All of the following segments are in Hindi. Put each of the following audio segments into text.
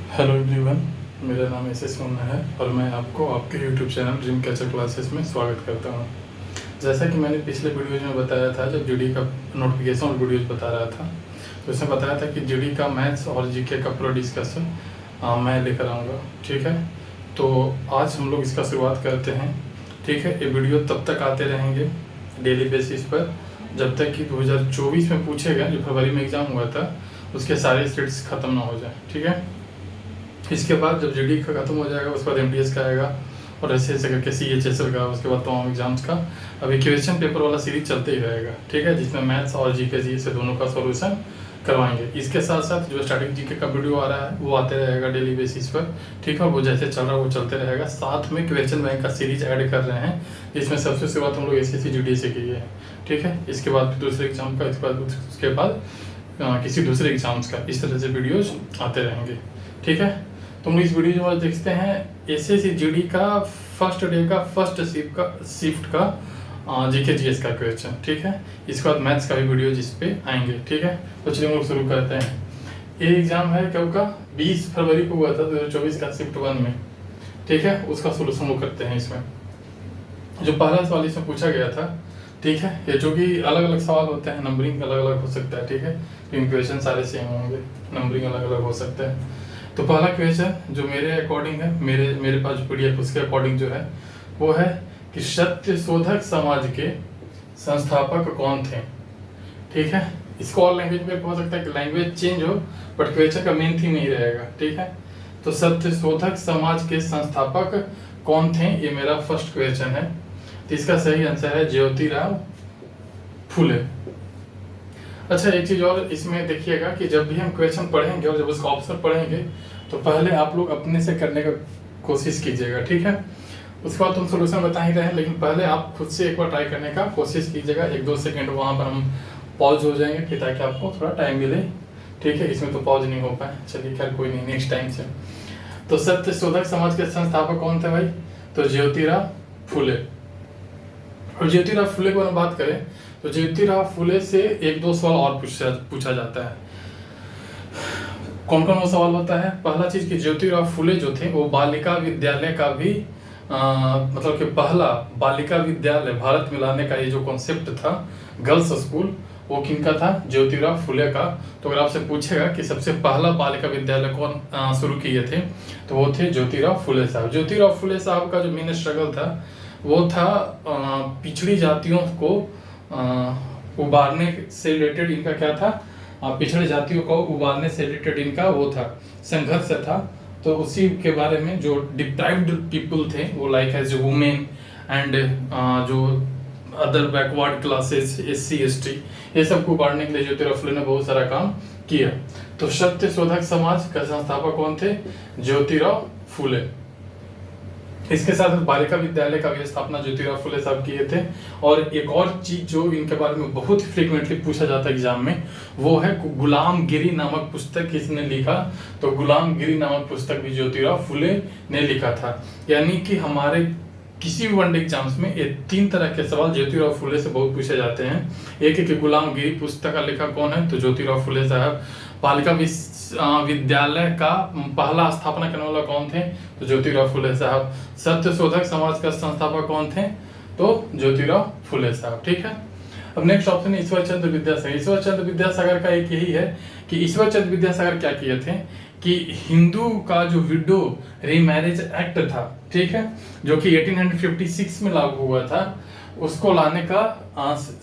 हेलो एवरीवन, मेरा नाम एस मुन्ना है और मैं आपको आपके YouTube channel dream catcher classes में स्वागत करता हूं। जैसा कि मैंने पिछले वीडियोज में बताया था, जब जीडी का नोटिफिकेशन और वीडियोज बता रहा था तो उसमें बताया था कि जीडी का मैथ्स और जीके का पूरा डिस्कशन मैं लेकर आऊँगा। ठीक है, तो आज हम लोग इसका शुरुआत करते हैं। ठीक है, ये वीडियो तब तक आते रहेंगे डेली बेसिस पर जब तक कि 2024 में पूछे गए, जो फरवरी में एग्ज़ाम हुआ था, उसके सारे स्टेट्स ख़त्म ना हो जाए। ठीक है, इसके बाद जब जीडी का खत्म हो जाएगा उसके बाद एमटीएस का आएगा और ऐसे ऐसे करके सीएचएसएल का, उसके बाद तमाम एग्जाम्स का अभी क्वेश्चन पेपर वाला सीरीज चलते ही रहेगा। ठीक है, जिसमें मैथ्स और जीके जी से दोनों का सॉल्यूशन करवाएंगे। इसके साथ साथ जो स्टार्टिंग जीके का वीडियो आ रहा है वो आते रहेगा डेली बेसिस पर। ठीक है, और वो जैसे चल रहा है वो चलते रहेगा। साथ में क्वेश्चन बैंक का सीरीज ऐड कर रहे हैं, जिसमें सबसे शुरुआत हम लोग एसएससी जीडी से की है। ठीक है, इसके बाद फिर दूसरे एग्जाम का, उसके बाद किसी दूसरे एग्जाम्स का, इस तरह से वीडियोज आते रहेंगे। ठीक है, तो हम इस वीडियो में देखते हैं एसएससी जीडी का फर्स्ट डे का फर्स्ट शिफ्ट का जीके जीएस का क्वेश्चन। ठीक है, इसके बाद मैथ्स का भी वीडियो जिस पे आएंगे। ठीक है, तो चलिए हम लोग शुरू करते हैं। ये एग्जाम है कब का? 20 फरवरी को हुआ था 2024 का शिफ्ट 1 में। ठीक है, उसका सोल्यूशन वो करते हैं। इसमें जो पहला सवाल इसमें पूछा गया था, ठीक है, ये जो कि अलग अलग सवाल होते हैं, नंबरिंग अलग अलग हो सकता है। ठीक है, इन क्वेश्चन सारे सेम होंगे, नंबरिंग अलग अलग हो सकता है। तो पहला क्वेश्चन जो मेरे अकॉर्डिंग है, मेरे पास जो पीडीएफ उसके अकॉर्डिंग जो है वो है कि सत्य शोधक समाज के संस्थापक कौन थे। ठीक है, इसको और लैंग्वेज में हो सकता है कि लैंग्वेज चेंज हो, बट क्वेश्चन का मेन थीम यही रहेगा। ठीक है, तो सत्य शोधक समाज के संस्थापक कौन थे, ये मेरा फर्स्ट क्वेश्चन है। तो इसका सही आंसर है ज्योतिराव फुले। अच्छा, एक चीज और इसमें देखिएगा कि जब भी हम क्वेश्चन पढ़ेंगे और जब उसका ऑप्शन पढ़ेंगे तो पहले आप लोग अपने से करने का कोशिश कीजिएगा। ठीक है, उसके बाद तुम सोल्यूशन बता ही रहे हैं, लेकिन पहले आप खुद से एक बार ट्राई करने का कोशिश कीजिएगा। 1-2 सेकेंड वहाँ पर हम पॉज हो जाएंगे कि ताकि आपको थोड़ा टाइम मिले। ठीक है, इसमें तो पॉज नहीं हो पाए, चलिए खैर कोई नहीं, नेक्स्ट टाइम से। तो सत्य शोधक समाज के संस्थापक कौन थे भाई? तो ज्योतिराव फुले। और ज्योतिराव फुले को हम बात करें तो ज्योतिराव फुले से 1-2 सवाल और पूछा जाता है। कौन कौन वो सवाल होता है? पहला चीज कि ज्योतिराव फुले जो थे वो बालिका विद्यालय का भी मतलब कि पहला बालिका विद्यालय भारत में लाने का ये जो कॉन्सेप्ट था, गर्ल्स स्कूल, वो किनका था? ज्योतिराव फुले का। तो अगर आपसे पूछेगा कि सबसे पहला बालिका विद्यालय कौन शुरू किए थे, तो वो थे ज्योतिराव फुले साहब। ज्योतिराव फुले साहब का जो मेन स्ट्रगल था वो था पिछड़ी जातियों को उबारने से रिलेटेड। इनका क्या था? पिछड़े जातियों को उबारने से रिलेटेड इनका वो था, संघर्ष था। तो उसी के बारे में जो डिप्राइव्ड पीपल थे, वो लाइक एज वुमेन एंड जो other backward classes, SC ST, ये सबको उबारने के लिए ज्योतिराव फुले ने बहुत सारा काम किया। तो सत्य शोधक समाज का संस्थापक कौन थे? ज्योतिराव फुले। इसके साथ बालिका विद्यालय का भी स्थापना ज्योतिराव फुले साहब किए थे। और एक और चीज जो इनके बारे में बहुत फ्रीक्वेंटली पूछा जाता है एग्जाम में, वो है गुलामगिरी नामक पुस्तक किसने लिखा? तो गुलामगिरी नामक पुस्तक भी ज्योतिराव फुले ने लिखा था। यानी कि हमारे किसी भी वनडे एग्जाम्स में ये 3 तरह के सवाल ज्योतिराव फुले से बहुत पूछे जाते हैं। एक है कि गुलामगिरी पुस्तक का लेखक कौन है? तो ज्योतिराव फुले साहब। बालिका विद्यालय का पहला स्थापना करने वाला कौन थे? तो ज्योतिराव फुले साहब। सत्य शोधक समाज का संस्थापक कौन थे? तो ज्योतिराव फुले साहब। ठीक है, अब नेक्स्ट ऑप्शन है ईश्वर चंद्र विद्यासागर। ईश्वर चंद्र विद्यासागर का एक यही है कि ईश्वर चंद्र विद्यासागर क्या किए थे कि हिंदू का जो विडो रीमैरिज एक्ट था, ठीक है, जो कि 1856 में लागू हुआ था, उसको लाने का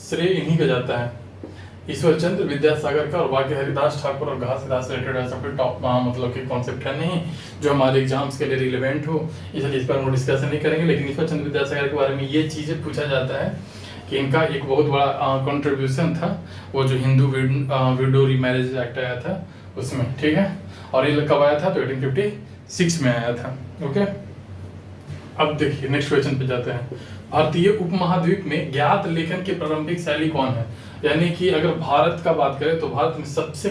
श्रेय इन्हीं को जाता है, ईश्वर चंद्र विद्यासागर का। और बाकी हरिदास ठाकुर और घासीदास रिलेटेड ऐसा कोई टॉप मतलब कि कॉन्सेप्ट है नहीं जो हमारे एग्जाम्स के लिए रिलेवेंट हो, इसलिए इस पर हम डिस्कशन नहीं करेंगे। लेकिन ईश्वर चंद्र विद्यासागर के बारे में ये चीजें पूछा जाता है कि इनका एक बहुत बड़ा कंट्रीब्यूशन था, वो जो हिंदू विडो रीमैरिज एक्ट आया था उसमें। ठीक है, और ये कब आया था? तो 1856 में आया था। ओके, अब देखिए नेक्स्ट क्वेश्चन पे जाते हैं। भारतीय उपमहाद्वीप में ज्ञात लेखन की प्रारंभिक शैली कौन है? यानी कि अगर भारत का बात करें तो भारत में सबसे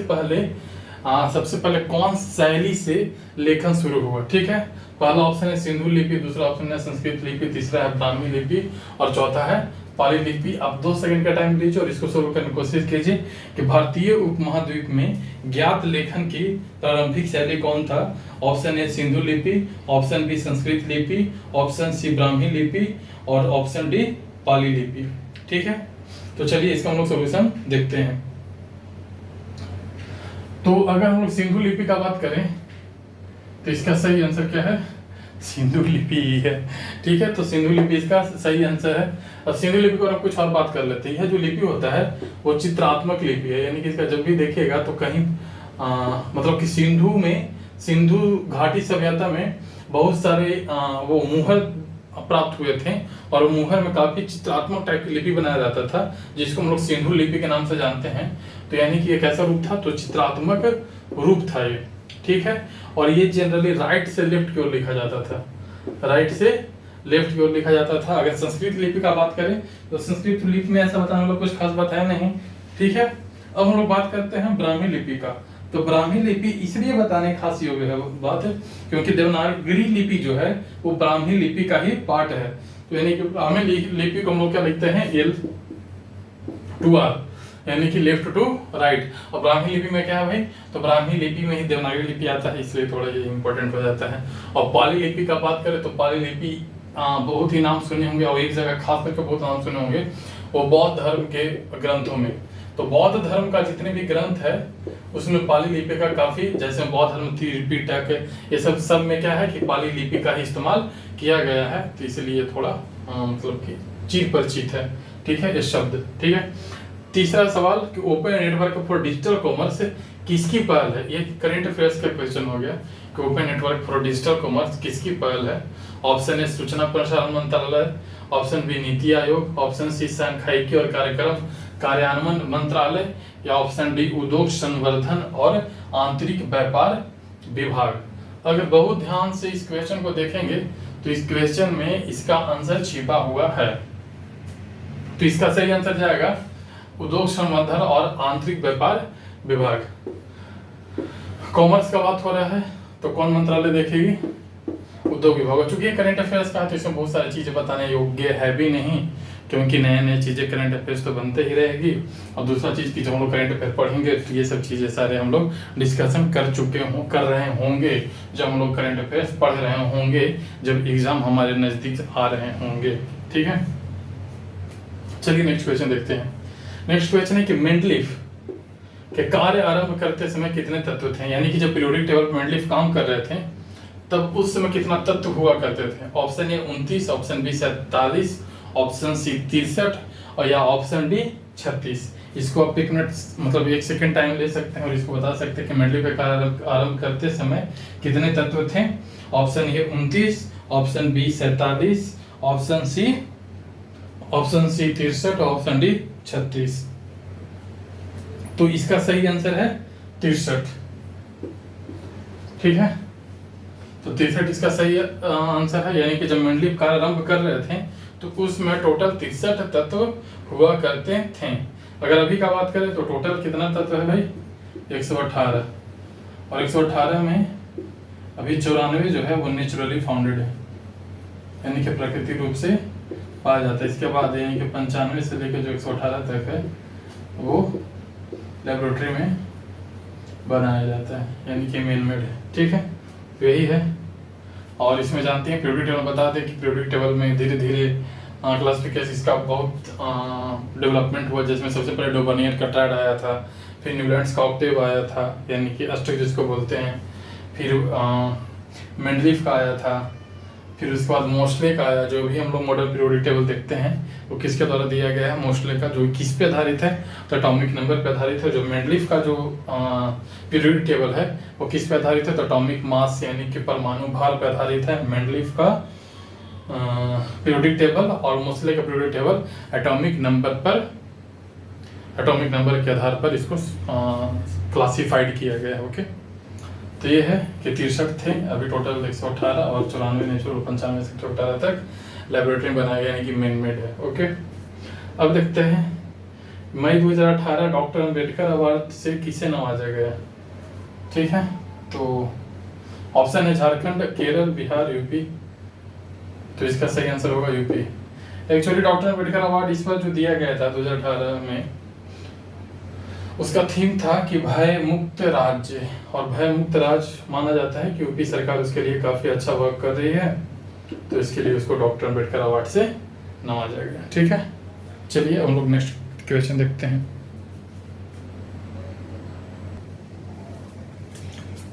पहले कौन शैली से लेखन शुरू हुआ? ठीक है, पहला ऑप्शन है सिंधु लिपि, दूसरा ऑप्शन है संस्कृत लिपि, तीसरा है ब्राह्मी लिपि और चौथा है पाली लिपि। आप 2 सेकंड का टाइम लीजिए और इसको सोल्व करने की कोशिश कीजिए कि भारतीय उपमहाद्वीप में ज्ञात लेखन की प्रारंभिक शैली कौन था। ऑप्शन ए सिंधु लिपि, ऑप्शन बी संस्कृत लिपि, ऑप्शन सी ब्राह्मी लिपि और ऑप्शन डी पाली लिपि। ठीक है, तो चलिए इसका हम लोग सोल्यूशन देखते हैं। तो अगर हम लोग सिंधु लिपि का बात करें तो इसका सही आंसर क्या है, सिंधु लिपि ही है। ठीक है, तो सिंधु लिपि इसका सही आंसर है। अब सिंधु लिपि को हम कुछ और बात कर लेते हैं। यह जो लिपि होता है वो चित्रात्मक लिपि है, यानी कि इसका जब भी देखिएगा तो कहीं मतलब कि सिंधु घाटी सभ्यता में बहुत सारे वो मुहर प्राप्त हुए थे और मुहर में काफी चित्रात्मक टाइप की लिपि बनाया जाता था, जिसको हम लोग सिंधु लिपि के नाम से जानते हैं। तो यानी कि ये कैसा रूप था, तो चित्रात्मक रूप था ये। ठीक है, और ये जनरली राइट से लेफ्ट की ओर लिखा जाता था, राइट से लेफ्ट की ओर लिखा जाता था। अगर संस्कृत लिपि का बात करें तो संस्कृत लिपि में ऐसा बताने वाला कुछ खास बात है नहीं। ठीक है, अब हम लोग बात करते हैं ब्राह्मी लिपि का। तो ब्राह्मी लिपि इसलिए बताने खास योग्य है बात है क्योंकि देवनागरी लिपि जो है वो ब्राह्मी लिपि का ही पार्ट है। तो यानी कि ब्राह्मी लिपि को हम लोग क्या लिखते हैं, L2R, यानी कि लेफ्ट टू राइट। और ब्राह्मी लिपि में क्या है भाई, तो ब्राह्मी लिपि में ही देवनागरी लिपि आता है, इसलिए थोड़ा ये इंपॉर्टेंट हो जाता है। और पाली लिपि का बात करें तो पाली लिपि बहुत ही नाम सुने होंगे और एक जगह खास करके बहुत नाम सुने होंगे, वो बौद्ध धर्म के ग्रंथों में। तो बौद्ध धर्म का जितने भी ग्रंथ है उसमें पाली लिपि का काफी, जैसे बौद्ध धर्म त्रिपिटक, ये सब में क्या है कि पाली लिपि का ही इस्तेमाल किया गया है। तो इसलिए थोड़ा मतलब कि चिर परिचित है। ठीक है, ये शब्द। ठीक है, तीसरा सवाल कि open network for digital commerce किसकी पहल है। ये करंट अफेयर्स का क्वेश्चन हो गया कि open network for digital commerce किसकी पहल है। ऑप्शन ए सूचना प्रसारण मंत्रालय, option B NITI Aayog, option C सांख्यिकी और कार्यक्रम कार्यान्वयन मंत्रालय या ऑप्शन डी उद्योग संवर्धन और आंतरिक व्यापार विभाग। अगर बहुत ध्यान से इस क्वेश्चन को देखेंगे तो इस क्वेश्चन में इसका आंसर छिपा हुआ है। तो इसका सही आंसर जाएगा उद्योग संवर्धन और आंतरिक व्यापार विभाग। कॉमर्स का बात हो रहा है तो कौन मंत्रालय देखेगी, उद्योग विभाग। चूंकि करंट अफेयर्स का है तो इसमें बहुत सारी चीजें बताने योग्य है भी नहीं, क्योंकि नए नए चीजें करंट अफेयर्स तो बनते ही रहेगी। और दूसरा चीज की जब हम लोग करंट अफेयर पढ़ेंगे तो ये सब चीजें सारे हम लोग डिस्कशन कर रहे होंगे जब हम लोग करंट अफेयर्स पढ़ रहे होंगे, जब एग्जाम हमारे नजदीक आ रहे होंगे। ठीक है, चलिए नेक्स्ट क्वेश्चन देखते हैं। नेक्स्ट क्वेश्चन है कि मेंडलीफ के कार्य आरंभ करते समय कितने तत्व थे। यानी कि जब पीरियोडिक टेबल पर मेंडलीफ काम कर रहे थे तब उस समय कितना तत्व हुआ करते थे। Option A 29, option B 47, option C 63 और या ऑप्शन डी 36। इसको आप 1 मिनट मतलब 1 सेकंड टाइम ले सकते हैं और इसको बता सकते हैं कि मेंडलीफ का कार्य आरंभ करते समय कितने तत्व थे। Option A 29, option B 47, option C 63 और ऑप्शन डी 36। तो इसका सही आंसर है 63। ठीक है, तो 63 इसका सही आंसर है। यानी कि जब मेंडलीफ कार्य आरंभ कर रहे थे तो उसमें टोटल 63 तत्व हुआ करते थे। अगर अभी का बात करें तो टोटल कितना तत्व है भाई, 118। और 118 में अभी 94 जो है वो नेचुरली फाउंडेड है, यानी कि प्राकृतिक रूप से पाया जाता है। इसके बाद यानी कि 95 से लेकर जो 118 तक है वो लेबोरेटरी में बनाया जाता है, यानी कि मेन मेड है। ठीक है, तो यही है। और इसमें जानते हैं पीरियोडिक टेबल, बता दें कि पीरियोडिक टेबल में धीरे धीरे क्लासिफिकेशन इसका बहुत डेवलपमेंट हुआ, जिसमें सबसे पहले डोबनियर का ट्रायड आया था, फिर न्यूलैंड्स का ऑक्टेव आया था यानी कि अष्टक जिसको बोलते हैं, फिर मेंडलीफ का आया था, फिर उसके बाद मोस्ले का आया। जो भी हम लोग मॉडर्न पीरियोडिक टेबल देखते हैं वो किसके द्वारा दिया गया है, मोस्ले का, जो किस पे आधारित है, तो एटॉमिक नंबर पे आधारित है। जो मेंडलीफ का जो पीरियोडिक टेबल है वो किस पे आधारित है, तो एटॉमिक मास यानी कि परमाणु भार पे आधारित है मेंडलीफ का पीरियोडिक टेबल। और मोस्ले का पीरियोडिक टेबल एटॉमिक नंबर के आधार पर इसको क्लासिफाइड किया गया है। ओके, तो ये है कि 63 थे, अभी टोटल 118 और 94 नेचुरल 95 से 118 तक लेबोरेटरी में बनाया गया, यानी कि मेन मेड है। ओके, अब देखते हैं मई 2018 डॉक्टर अंबेडकर अवार्ड से किसे नवाजा गया। ठीक है, तो ऑप्शन है झारखंड, केरल, बिहार, यूपी। तो इसका सही आंसर होगा UP. Actually doctor Ambedkar award इस बार जो दिया गया था 2018 में, उसका थीम था कि भय मुक्त राज्य, और भय मुक्त राज्य माना जाता है कि यूपी सरकार उसके लिए काफ़ी अच्छा वर्क कर रही है, तो इसके लिए उसको डॉक्टर अम्बेडकर अवार्ड से नवाजा गया। ठीक है, चलिए हम लोग नेक्स्ट क्वेश्चन देखते हैं।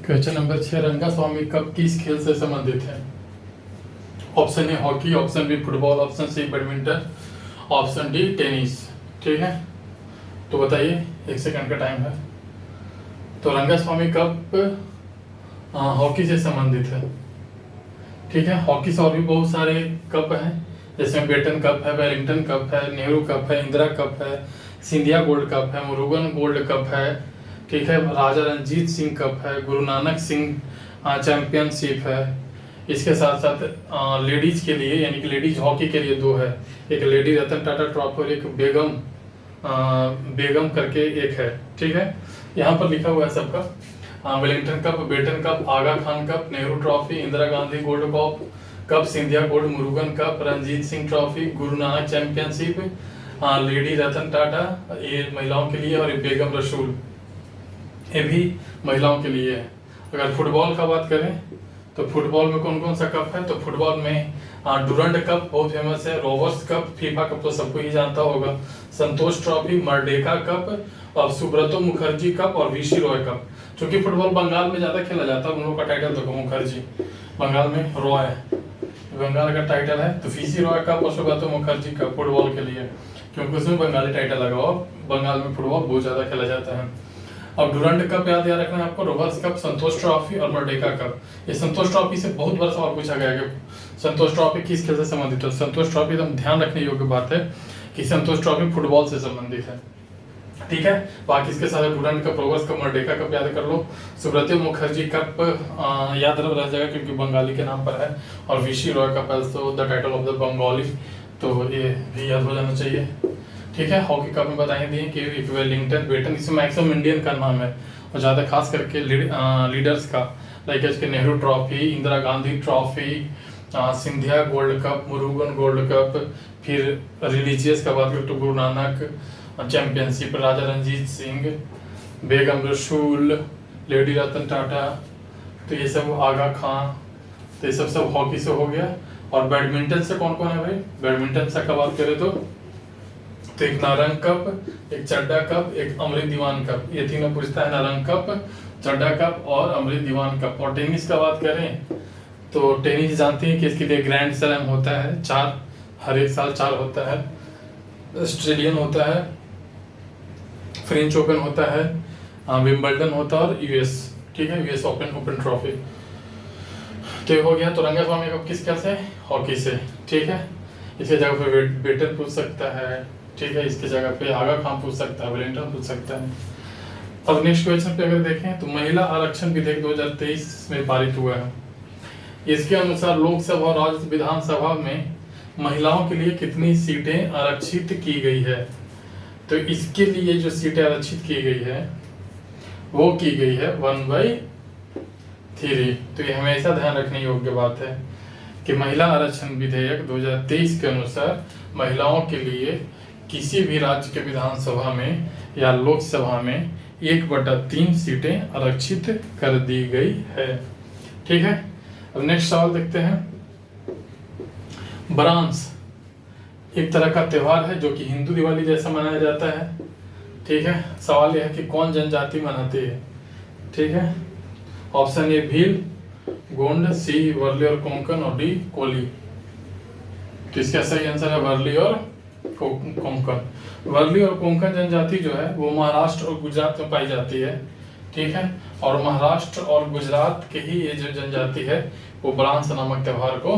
क्वेश्चन नंबर 6, रंगास्वामी कप किस खेल से संबंधित है? Option A hockey, option B football, option C badminton, option D tennis. ठीक है, तो बताइए, 1 सेकंड का टाइम है। तो रंगास्वामी कप हॉकी से संबंधित है। ठीक है, हॉकी से और भी बहुत सारे कप हैं, जैसे बेटन कप है, वेलिंगटन कप है, नेहरू कप है, इंदिरा कप है, सिंधिया गोल्ड कप है, मुरुगन गोल्ड कप है। ठीक है, राजा रंजीत सिंह कप है, गुरु नानक सिंह चैंपियनशिप है। इसके साथ साथ लेडीज के लिए, यानी कि लेडीज हॉकी के लिए 2 है, एक लेडी रतन टाटा ट्रॉफी और एक बेगम करके एक है। ठीक है, यहाँ पर लिखा हुआ है सबका, Wellington cup, Beighton cup, Aga Khan cup, Nehru trophy, Indira Gandhi gold cup, Scindia gold, Murugan cup, Ranjit Singh trophy, Guru Nanak championship, lady Ratan Tata ये महिलाओं के लिए, और ये बेगम रसूल ये भी महिलाओं के लिए है। अगर फुटबॉल का बात करें तो फुटबॉल में कौन कौन सा कप है? तो फुटबॉल में डुरंड कप बहुत फेमस है, रोवर्स कप, फीफा कप तो सबको ही जानता होगा, संतोष ट्रॉफी, मर्डेका कप, और सुब्रतो मुखर्जी कप, और वीसी रॉय कप। क्योंकि फुटबॉल बंगाल में ज्यादा खेला जाता है, उन लोगों का टाइटल देखो मुखर्जी, बंगाल में रॉय, बंगाल का टाइटल है, तो वीसी रॉय कप और सुब्रतो मुखर्जी कप फुटबॉल के लिए, क्योंकि उसमें बंगाली टाइटल लगा और बंगाल में फुटबॉल बहुत ज्यादा खेला जाता है। अब डुरंड कप याद रखना है आपको, रोवर्स कप, संतोष ट्रॉफी और मर्डेका कप। ये संतोष ट्रॉफी से बहुत बार सवाल पूछा गया है कि संतोष ट्रॉफी किस खेल से संबंधित है। संतोष ट्रॉफी एकदम ध्यान रखने योग्य बात है कि संतोष ट्रॉफी फुटबॉल से संबंधित है। ठीक है, बाकी इसके साथ Durand Cup, Rovers Cup, Merdeka Cup याद कर लो, सुब्रतो मुखर्जी कप याद रह जाएगा क्योंकि बंगाली के नाम पर है, और VC Roy cup also the title of the Bengali, तो ये भी याद हो जाना चाहिए। ठीक है, हॉकी कप में बताए दिए कि वेलिंगटन, बेटन, इसमें मैक्सिमम इंडियन का नाम है, और ज़्यादा खास करके लीडर्स का, लाइक इसके Nehru trophy, Indira Gandhi trophy, Scindia gold cup, Murugan gold cup, फिर रिलीजियस का बात करें तो गुरु नानक चैंपियनशिप, राजा रंजीत सिंह, बेगम रसूल, लेडी रतन टाटा, तो ये सब आगा खान, तो ये सब हॉकी से हो गया। और बैडमिंटन से कौन कौन है भाई? बैडमिंटन से का बात करें तो एक नारंग कप, एक चड्डा कप, एक अमृत दीवान कप, ये तीनों पूछता है, नारंग कप, चड्डा कप और अमृत दीवान कप। और टेनिस का बात करें तो टेनिस जानते हैं कि इसके लिए ग्रैंड स्लैम होता है, 4 हर एक साल 4 होता है, ऑस्ट्रेलियन होता है, फ्रेंच ओपन होता है, विंबलडन होता है, और यूएस, ठीक है, यूएस ओपन ट्रॉफी। तो हो गया। तो रंगास्वामी कप किस खेल से? हॉकी से। ठीक है, इसके जगह पे बेटन पूछ सकता है, ठीक है, इसकी जगह पे आगा खान पूछ सकता है, वेलिंगटन पूछ सकता है। अब नेक्स्ट क्वेश्चन पे अगर देखें तो महिला आरक्षण विधेयक 2023 में पारित हुआ है। इसके अनुसार लोकसभा और राज्य विधानसभा में महिलाओं के लिए कितनी सीटें आरक्षित की गई है? तो इसके लिए जो सीटें आरक्षित की गई है वो की गई है 1/3। तो ये हमेशा ध्यान रखने योग्य बात है कि महिला आरक्षण विधेयक 2023 के अनुसार महिलाओं के लिए किसी भी राज्य के विधानसभा में या लोकसभा में 1/3 सीटें आरक्षित कर दी गई है। ठीक है, अब नेक्स्ट सवाल देखते हैं। बरांस एक तरह का त्योहार है जो कि हिंदू दिवाली जैसा मनाया जाता है। ठीक है, सवाल यह है कि कौन जनजाति मनाती है? ठीक है, ऑप्शन ए भील, गोंड, सी वर्ली और कोंकण, और डी कोली। तो इसका सही आंसर है वर्ली और कोंकण। वर्ली और कोंकण जनजाति जो है वो महाराष्ट्र और गुजरात में पाई जाती है। ठीक है, और महाराष्ट्र और गुजरात के ही ये जो जनजाति है वो बरांस नामक त्योहार को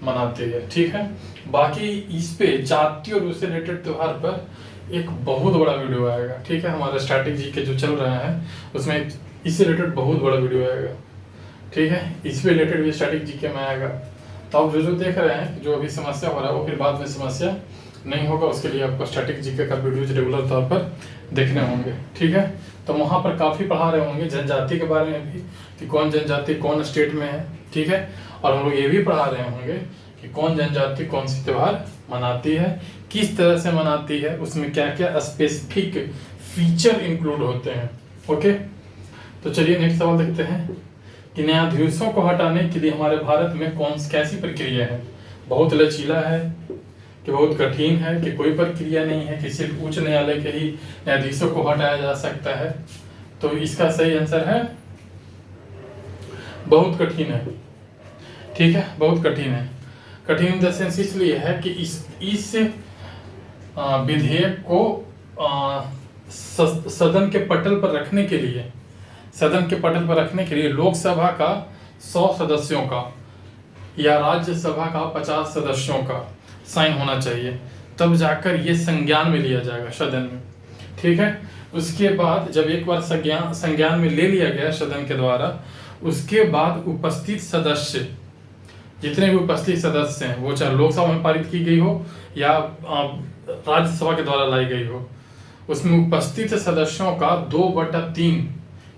मनाती है। ठीक है, बाकी इस पे जाति और उससे रिलेटेड त्योहार पर एक बहुत बड़ा वीडियो आएगा। ठीक है, हमारा स्टैटिक जीके जो चल रहा है उसमें इससे रिलेटेड बहुत बड़ा वीडियो आएगा। ठीक है, इससे रिलेटेड भी स्टैटिक जीके में आएगा। तो आप जो देख रहे हैं जो अभी समस्या हो रहा है वो फिर बाद में समस्या नहीं होगा, उसके लिए आपको स्टैटिक जीके का वीडियोज रेगुलर तौर पर देखने होंगे। ठीक है, तो वहाँ पर काफ़ी पढ़ा रहे होंगे जनजाति के बारे में भी कि कौन जनजाति कौन स्टेट में है। ठीक है, और हम लोग ये भी पढ़ा रहे होंगे कि कि कौन जनजाति कौन सी त्योहार मनाती है, किस तरह से मनाती है, उसमें क्या क्या स्पेसिफिक फीचर इंक्लूड होते हैं। ओके, तो चलिए नेक्स्ट सवाल देखते हैं कि न्यायाधीशों को हटाने के लिए हमारे भारत में कैसी प्रक्रिया है। बहुत लचीला है कि बहुत कठिन है कि कोई प्रक्रिया नहीं है कि सिर्फ उच्च न्यायालय के ही न्यायाधीशों को हटाया जा सकता है। तो इसका सही आंसर है बहुत कठिन है। ठीक है, बहुत कठिन है। कठिन इन द सेंस इसलिए है कि इस विधेयक को सदन के पटल पर रखने के लिए लोकसभा का 100 सदस्यों का या राज्यसभा का 50 सदस्यों का साइन होना चाहिए, तब जाकर ये संज्ञान में लिया जाएगा सदन में। ठीक है, उसके बाद जब एक बार संज्ञान में ले लिया गया सदन के द्वारा, उसके बाद उपस्थित सदस्य, जितने भी उपस्थित सदस्य हैं, वो चाहे लोकसभा में पारित की गई हो या राज्यसभा के द्वारा लाई गई हो, उसमें उपस्थित सदस्यों का 2/3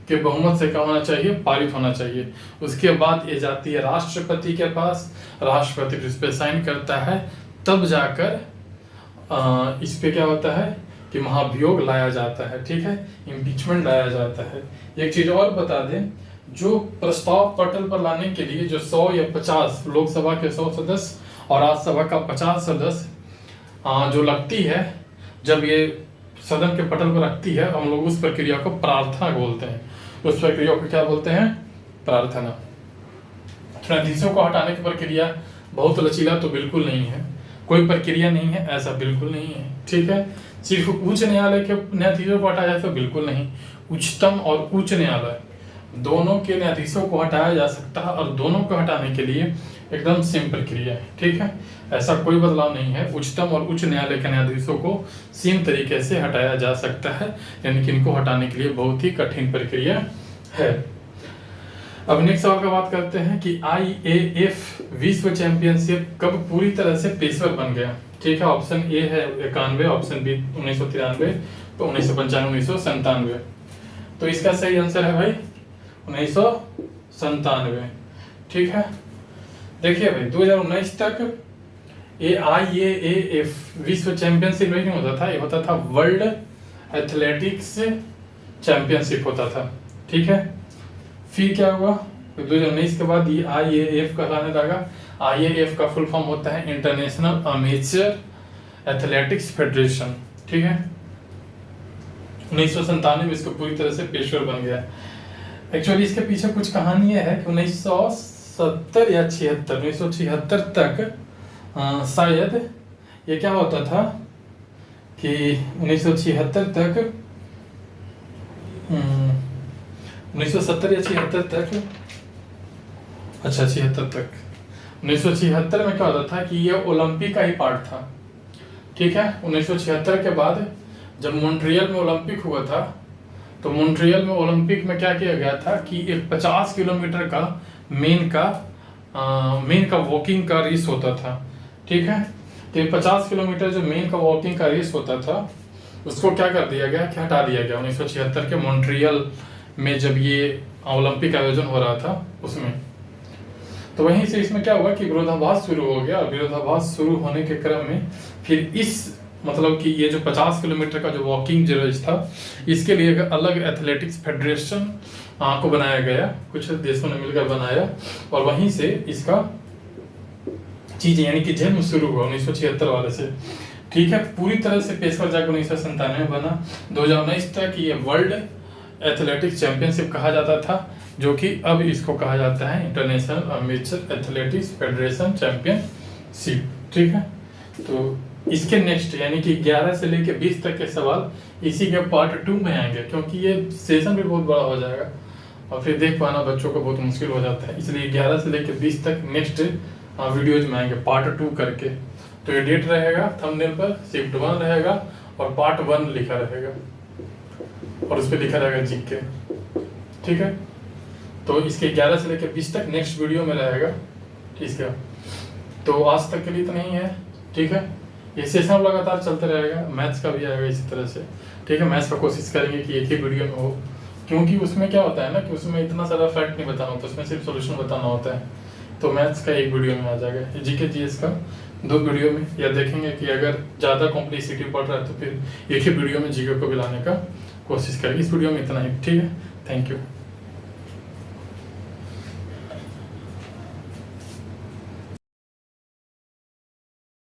के बहुमत से क्या होना चाहिए, पारित होना चाहिए। उसके बाद ये जाती है राष्ट्रपति के पास, राष्ट्रपति इस पे साइन करता है, तब जाकर इस पे क्या होता है कि महाभियोग लाया जाता है। ठीक है, इम्पीचमेंट लाया जाता है। एक चीज और बता दें, जो प्रस्ताव पटल पर लाने के लिए जो 100 या 50 लोकसभा के 100 सदस्य और राज्यसभा का 50 सदस्य जो लगती है, जब ये सदन के पटल पर रखती है, हम लोग उस प्रक्रिया को प्रार्थना बोलते हैं। उस प्रक्रिया को क्या बोलते हैं, प्रार्थना। न्यायाधीशों को हटाने की प्रक्रिया बहुत लचीला तो बिल्कुल नहीं है, कोई प्रक्रिया नहीं है, ऐसा बिल्कुल नहीं है। ठीक है, सिर्फ उच्च न्यायालय के न्यायाधीशों को हटाया जाए तो बिल्कुल नहीं, उच्चतम और उच्च न्यायालय दोनों के न्यायाधीशों को हटाया जा सकता है, और दोनों को हटाने के लिए एकदम सेम प्रक्रिया है। ठीक है, ऐसा कोई बदलाव नहीं है। उच्चतम और उच्च न्यायालय के न्यायाधीशों को सेम तरीके से हटाया जा सकता है, यानी कि इनको हटाने के लिए बहुत ही कठिन प्रक्रिया है। अब नेक्स्ट सवाल का बात करते हैं कि IAF विश्व चैंपियनशिप कब पूरी तरह से पेशेवर बन गया। ठीक है, ऑप्शन ए है 91, ऑप्शन बी 1993, तो 1995, 1997। तो इसका सही आंसर है भाई 1997। ठीक है, देखिए भाई 2019 तक IAAF विश्व चैंपियनशिप नहीं होता था, ये होता था वर्ल्ड एथलेटिक्स चैंपियनशिप होता था। ठीक है, फिर क्या हुआ, 2019 के बाद ये IAAF का आने लगा। IAAF का फुल फॉर्म होता है इंटरनेशनल अमेचर एथलेटिक्स फेडरेशन। ठीक है, 1997 में इसको पूरी तरह से पेशेवर बन गया। एक्चुअली इसके पीछे कुछ कहानी है कि 1970 या 1976 तक शायद ये क्या होता था कि 1976 तक 1970 या 76 तक, अच्छा 76 तक, 1976 में क्या होता था कि ये ओलंपिक का ही पार्ट था। ठीक है, 1976 के बाद जब मॉन्ट्रियल में ओलंपिक हुआ था, तो मॉन्ट्रियल में ओलंपिक में क्या किया गया था कि एक 50 किलोमीटर का मेन का वॉकिंग का रेस होता था। ठीक है, तो 50 किलोमीटर जो मेन का वॉकिंग का रेस होता था, उसको क्या कर दिया गया कि हटा दिया गया 1976 के मॉन्ट्रियल में, जब ये ओलंपिक आयोजन हो रहा था उसमें। तो वहीं से इसमें क्या हुआ कि विरोधाभास शुरू हो गया, और विरोधाभास शुरू होने के क्रम में फिर इस मतलब कि ये जो 50 किलोमीटर का जो वॉकिंग जो रेस था, इसके लिए एक अलग एथलेटिक्स फेडरेशन को बनाया गया, कुछ देशों ने मिलकर बनाया, और वहीं से इसका चीज यानी कि जन्म शुरू हुआ 1976 वाले से। ठीक है, पूरी तरह से पेशेवर जाकर 1997 में बना। 2019 तक ये वर्ल्ड एथलेटिक्स चैंपियनशिप कहा जाता था, जो कि अब इसको कहा जाता है international amateur athletics federation championship. ठीक है, तो इसके नेक्स्ट यानी कि 11 से लेकर 20 तक के सवाल इसी के पार्ट 2 में आएंगे, क्योंकि ये सेशन भी बहुत बड़ा हो जाएगा और फिर देख पाना बच्चों को बहुत मुश्किल हो जाता है। इसलिए 11 से लेकर 20 तक नेक्स्ट वीडियोज में आएंगे पार्ट 2 करके। तो ये डेट रहेगा थंबनेल पर, शिफ्ट 1 रहेगा और पार्ट 1 लिखा रहेगा, और उस पर लिखा रहेगा जीके। ठीक है, तो इसके 11 से लेकर 20 तक नेक्स्ट वीडियो में रहेगा। ठीक है, तो आज तक के लिए तो नहीं है। ठीक है, ये सेशन लगातार चलते रहेगा, मैथ्स का भी आएगा इसी तरह से। ठीक है, मैथ्स का कोशिश करेंगे कि एक ही वीडियो में हो, क्योंकि उसमें क्या होता है ना कि उसमें इतना सारा फैक्ट नहीं बताना होता, उसमें सिर्फ सोल्यूशन बताना होता है। तो मैथ्स का एक वीडियो में आ जाएगा। जीके जीएस का 2 वीडियो में, या देखेंगे कि अगर ज़्यादा कॉम्प्लेक्सिटी पड़ रहा है तो फिर एक ही वीडियो में जीके को भी लाने का कोशिश करेंगे। इस वीडियो में इतना ही, ठीक है, थैंक यू।